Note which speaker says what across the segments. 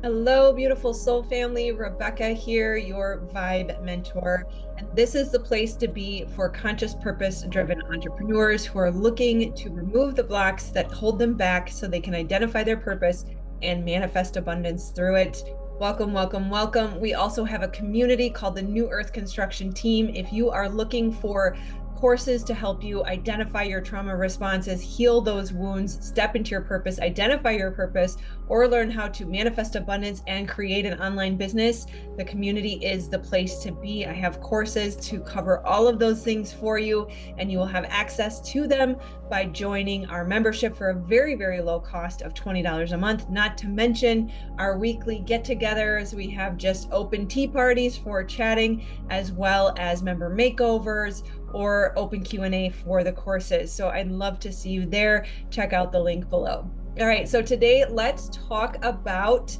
Speaker 1: Hello, beautiful soul family. Rebecca here, your vibe mentor. And this is the place to be for conscious purpose driven entrepreneurs who are looking to remove the blocks that hold them back so they can identify their purpose and manifest abundance through it. Welcome, welcome, welcome. We also have a community called the New Earth Construction Team. If you are looking for courses to help you identify your trauma responses, heal those wounds, step into your purpose, identify your purpose, or learn how to manifest abundance and create an online business, the community is the place to be. I have courses to cover all of those things for you, and you will have access to them by joining our membership for a very, very low cost of $20 a month, not to mention our weekly get-togethers. We have just open tea parties for chatting, as well as member makeovers or open Q&A for the courses. So I'd love to see you there. Check out the link below. All right, so today let's talk about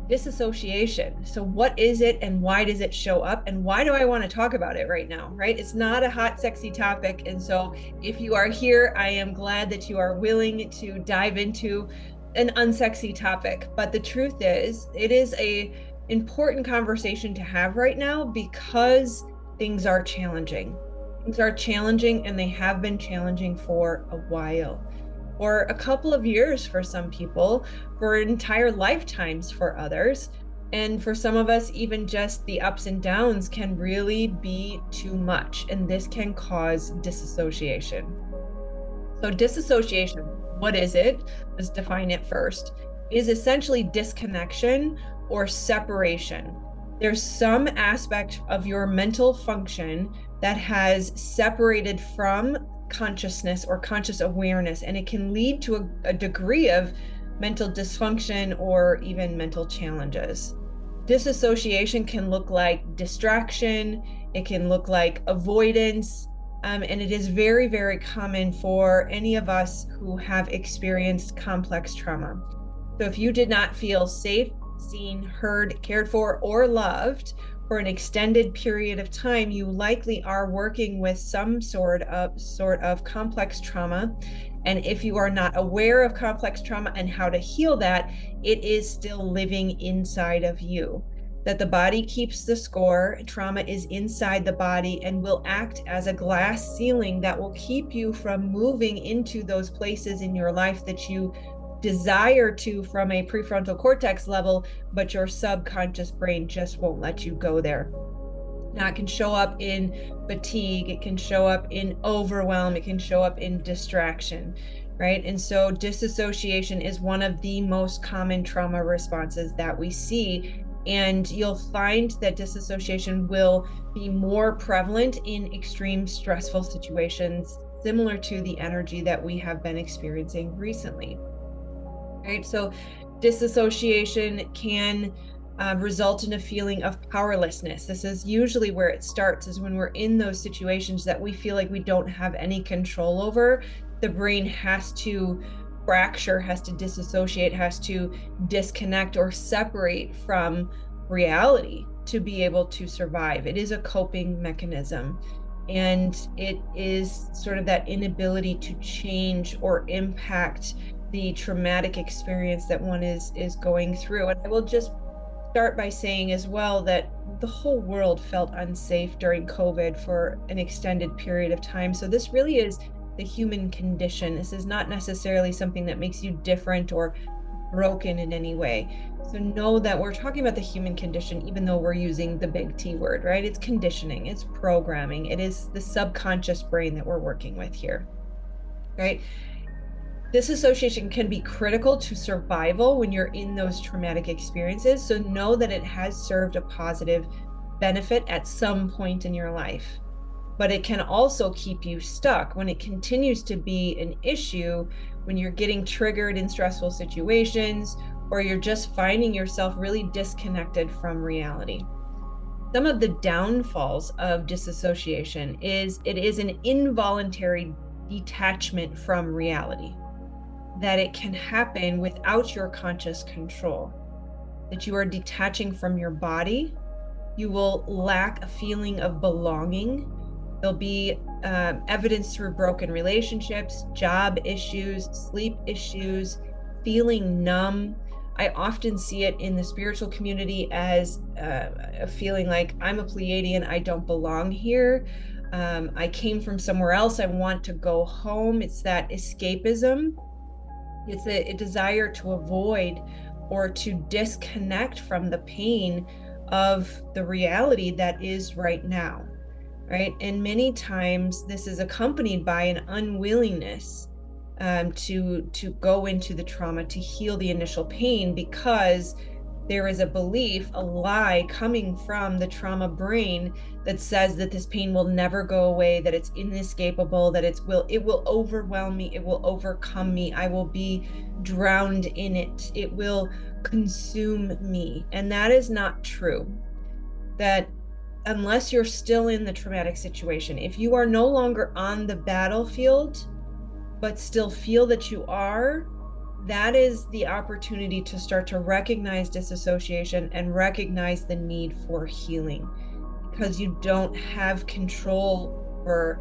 Speaker 1: disassociation. So what is it and why does it show up and why do I want to talk about it right now, right? It's not a hot, sexy topic. And so if you are here, I am glad that you are willing to dive into an unsexy topic. But the truth is, it is an important conversation to have right now because things are challenging. Things are challenging and they have been challenging for a while. For a couple of years for some people, for entire lifetimes for others. And for some of us, even just the ups and downs can really be too much. And this can cause disassociation. So disassociation, what is it? Let's define it first. It is essentially disconnection or separation. There's some aspect of your mental function that has separated from consciousness or conscious awareness, and it can lead to a degree of mental dysfunction or even mental challenges. Disassociation can look like distraction, it can look like avoidance, and it is very, very common for any of us who have experienced complex trauma. So if you did not feel safe, seen, heard, cared for, or loved for an extended period of time, you likely are working with some sort of complex trauma. And if you are not aware of complex trauma and how to heal that, it is still living inside of you. That the body keeps the score, trauma is inside the body and will act as a glass ceiling that will keep you from moving into those places in your life that you desire to from a prefrontal cortex level, but your subconscious brain just won't let you go there. Now, it can show up in fatigue, it can show up in overwhelm, it can show up in distraction, right? And so disassociation is one of the most common trauma responses that we see. And you'll find that disassociation will be more prevalent in extreme stressful situations, similar to the energy that we have been experiencing recently. Right? So disassociation can result in a feeling of powerlessness. This is usually where it starts, is when we're in those situations that we feel like we don't have any control over. The brain has to fracture, has to disassociate, has to disconnect or separate from reality to be able to survive. It is a coping mechanism. And it is sort of that inability to change or impact the traumatic experience that one is going through. And I will just start by saying as well that the whole world felt unsafe during COVID for an extended period of time. So this really is the human condition. This is not necessarily something that makes you different or broken in any way. So know that we're talking about the human condition, even though we're using the big T word, right? It's conditioning, it's programming, it is the subconscious brain that we're working with here, right? Disassociation can be critical to survival when you're in those traumatic experiences. So know that it has served a positive benefit at some point in your life. But it can also keep you stuck when it continues to be an issue, when you're getting triggered in stressful situations, or you're just finding yourself really disconnected from reality. Some of the downfalls of disassociation is it is an involuntary detachment from reality. That it can happen without your conscious control, that you are detaching from your body. You will lack a feeling of belonging. There'll be evidence through broken relationships, job issues, sleep issues, feeling numb, I often see it in the spiritual community as a feeling like I'm a Pleiadian, I don't belong here. I came from somewhere else, I want to go home. It's that escapism. It's a desire to avoid or to disconnect from the pain of the reality that is right now, right? And many times this is accompanied by an unwillingness to go into the trauma, to heal the initial pain, because there is a belief, a lie coming from the trauma brain that says that this pain will never go away, that it's inescapable, that it will overwhelm me, it will overcome me, I will be drowned in it, it will consume me. And that is not true. That unless you're still in the traumatic situation, if you are no longer on the battlefield, but still feel that you are, that is the opportunity to start to recognize disassociation and recognize the need for healing, because you don't have control over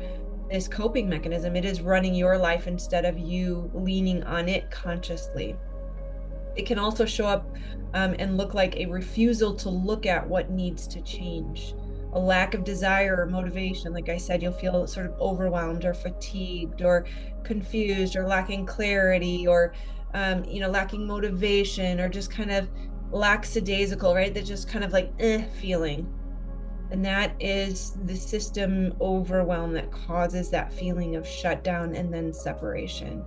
Speaker 1: this coping mechanism. It is running your life instead of you leaning on it consciously. It can also show up and look like a refusal to look at what needs to change, a lack of desire or motivation. Like I said, you'll feel sort of overwhelmed or fatigued or confused or lacking clarity or, lacking motivation, or just kind of lackadaisical, right? They're just kind of like feeling. And that is the system overwhelm that causes that feeling of shutdown and then separation.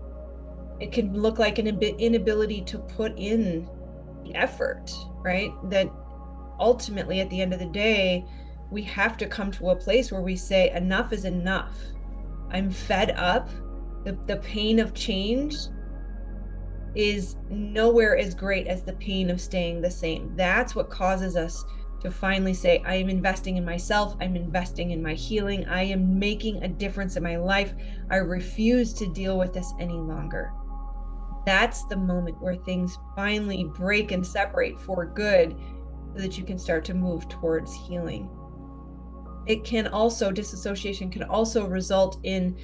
Speaker 1: It can look like an inability to put in the effort, right? That ultimately, at the end of the day, we have to come to a place where we say, enough is enough. I'm fed up. The pain of change is nowhere as great as the pain of staying the same. That's what causes us to finally say, I am investing in myself. I'm investing in my healing. I am making a difference in my life. I refuse to deal with this any longer. That's the moment where things finally break and separate for good, so that you can start to move towards healing. Disassociation can also result in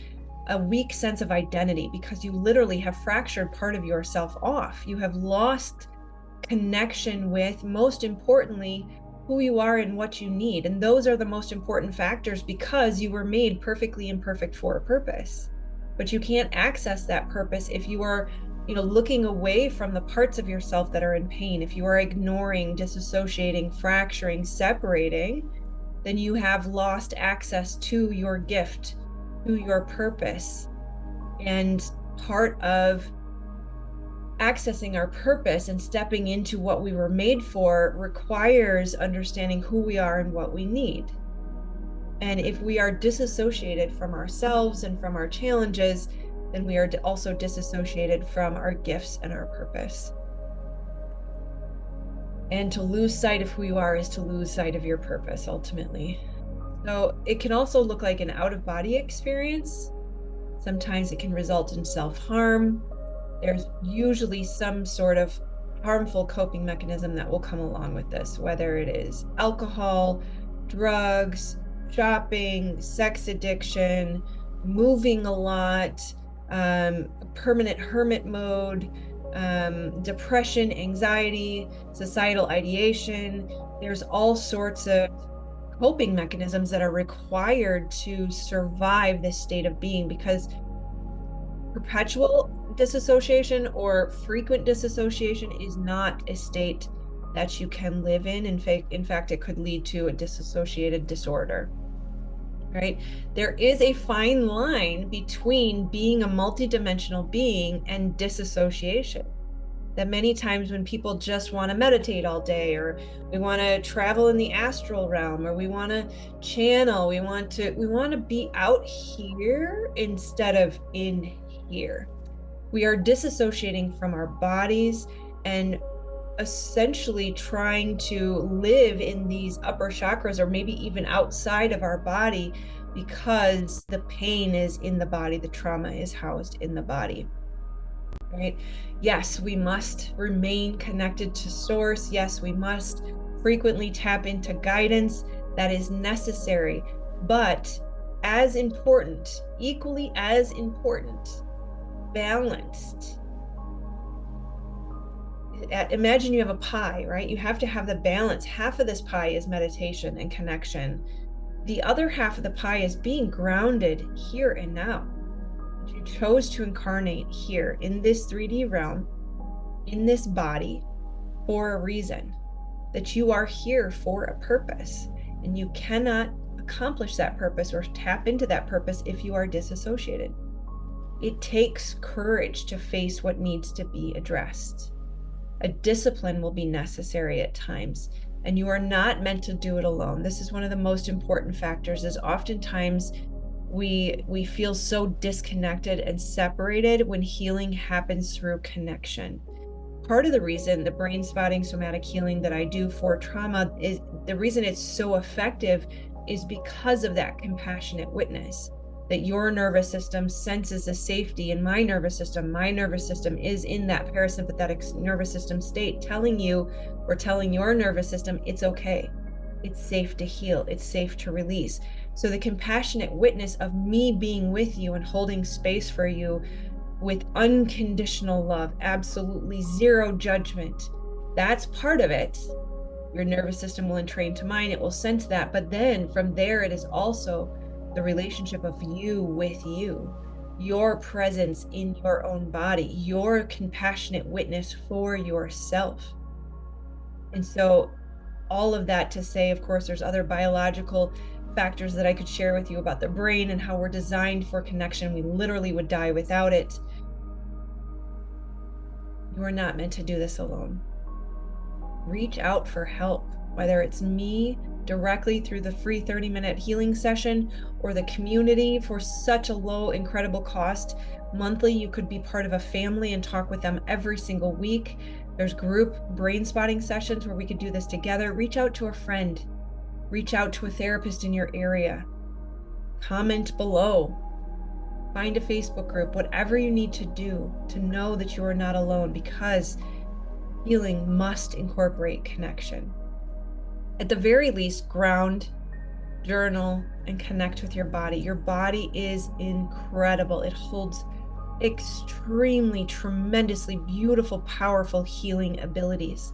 Speaker 1: a weak sense of identity, because you literally have fractured part of yourself off. You have lost connection with, most importantly, who you are and what you need. And those are the most important factors, because you were made perfectly imperfect for a purpose. But you can't access that purpose if you are looking away from the parts of yourself that are in pain. If you are ignoring, disassociating, fracturing, separating, then you have lost access to your gift, to your purpose. And part of accessing our purpose and stepping into what we were made for requires understanding who we are and what we need. And if we are disassociated from ourselves and from our challenges, then we are also disassociated from our gifts and our purpose. And to lose sight of who you are is to lose sight of your purpose, ultimately. So it can also look like an out-of-body experience. Sometimes it can result in self-harm. There's usually some sort of harmful coping mechanism that will come along with this, whether it is alcohol, drugs, shopping, sex addiction, moving a lot, permanent hermit mode, depression, anxiety, societal ideation. There's all sorts of coping mechanisms that are required to survive this state of being, because perpetual disassociation or frequent disassociation is not a state that you can live in. In fact, it could lead to a dissociated disorder. Right? There is a fine line between being a multidimensional being and disassociation. That many times when people just want to meditate all day, or we want to travel in the astral realm, or we want to channel, we want to be out here instead of in here. We are disassociating from our bodies and essentially trying to live in these upper chakras, or maybe even outside of our body, because the pain is in the body, the trauma is housed in the body. Right? Yes, we must remain connected to source. Yes, we must frequently tap into guidance. That is necessary. But as important, equally as important, balanced imagine you have a pie, right? You have to have the balance. Half of this pie is meditation and connection. The other half of the pie is being grounded here and now. You chose to incarnate here in this 3D realm, in this body, for a reason, that you are here for a purpose, and you cannot accomplish that purpose or tap into that purpose if you are disassociated. It takes courage to face what needs to be addressed. A discipline will be necessary at times, and you are not meant to do it alone. This is one of the most important factors, is oftentimes we feel so disconnected and separated when healing happens through connection. Part of the reason the brain spotting somatic healing that I do for trauma is the reason it's so effective is because of that compassionate witness, that your nervous system senses a safety in my nervous system. My nervous system is in that parasympathetic nervous system state, telling you or telling your nervous system it's okay. It's safe to heal. It's safe to release. So the compassionate witness of me being with you and holding space for you with unconditional love, absolutely zero judgment, that's part of it. Your nervous system will entrain to mine. It will sense that. But then from there, it is also the relationship of you with you, your presence in your own body, your compassionate witness for yourself. And so all of that to say, of course, there's other biological factors that I could share with you about the brain and how we're designed for connection. We literally would die without it. You are not meant to do this alone. Reach out for help, whether it's me directly through the free 30-minute healing session or the community for such a low, incredible cost. Monthly, you could be part of a family and talk with them every single week. There's group brain spotting sessions where we could do this together. Reach out to a friend. Reach out to a therapist in your area. Comment below. Find a Facebook group, whatever you need to do to know that you are not alone, because healing must incorporate connection. At the very least, ground, journal, and connect with your body. Your body is incredible. It holds extremely, tremendously beautiful, powerful healing abilities.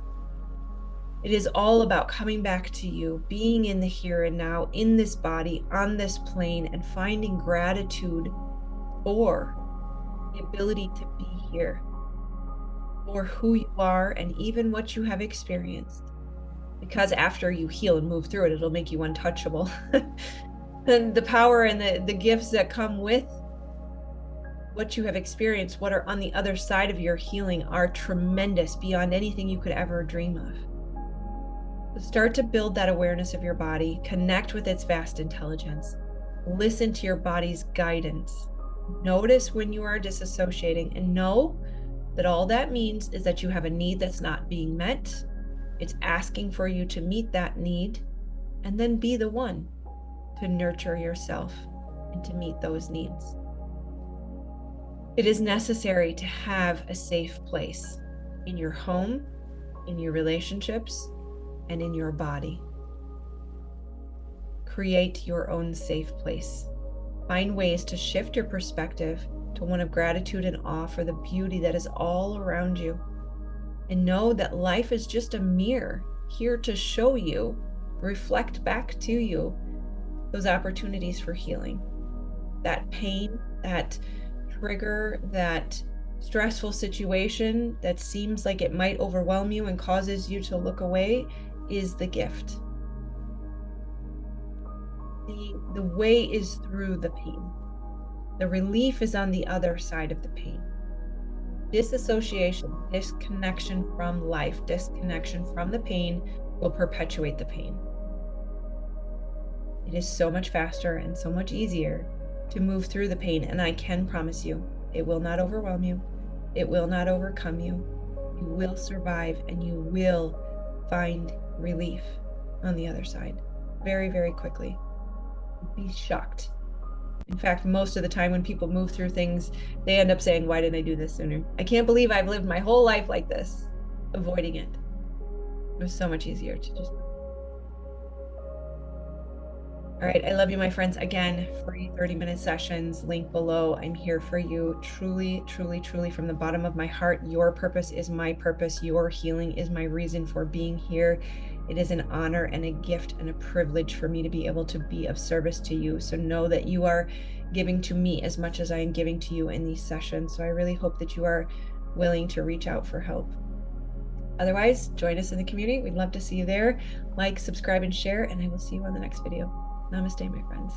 Speaker 1: It is all about coming back to you, being in the here and now, in this body, on this plane, and finding gratitude for the ability to be here, for who you are, and even what you have experienced. Because after you heal and move through it, it'll make you untouchable. And the power and the gifts that come with what you have experienced, what are on the other side of your healing, are tremendous, beyond anything you could ever dream of. So start to build that awareness of your body, connect with its vast intelligence, listen to your body's guidance, notice when you are disassociating, and know that all that means is that you have a need that's not being met. It's asking for you to meet that need, and then be the one to nurture yourself and to meet those needs. It is necessary to have a safe place in your home, in your relationships, and in your body. Create your own safe place. Find ways to shift your perspective to one of gratitude and awe for the beauty that is all around you. And know that life is just a mirror here to show you, reflect back to you those opportunities for healing. That pain, that trigger, that stressful situation that seems like it might overwhelm you and causes you to look away is the gift. The way is through the pain. The relief is on the other side of the pain. Disassociation, disconnection from life, disconnection from the pain will perpetuate the pain. It is so much faster and so much easier to move through the pain, and I can promise you, it will not overwhelm you. It will not overcome you. You will survive, and you will find relief on the other side very, very quickly. Be shocked. In fact, most of the time when people move through things, they end up saying, why didn't I do this sooner? I can't believe I've lived my whole life like this, avoiding it. It was so much easier to just... All right. I love you, my friends. Again, free 30-minute sessions, link below. I'm here for you. Truly, truly, truly, from the bottom of my heart. Your purpose is my purpose. Your healing is my reason for being here. It is an honor and a gift and a privilege for me to be able to be of service to you. So know that you are giving to me as much as I am giving to you in these sessions. So I really hope that you are willing to reach out for help. Otherwise, join us in the community. We'd love to see you there. Like, subscribe, and share, and I will see you on the next video. Namaste, my friends.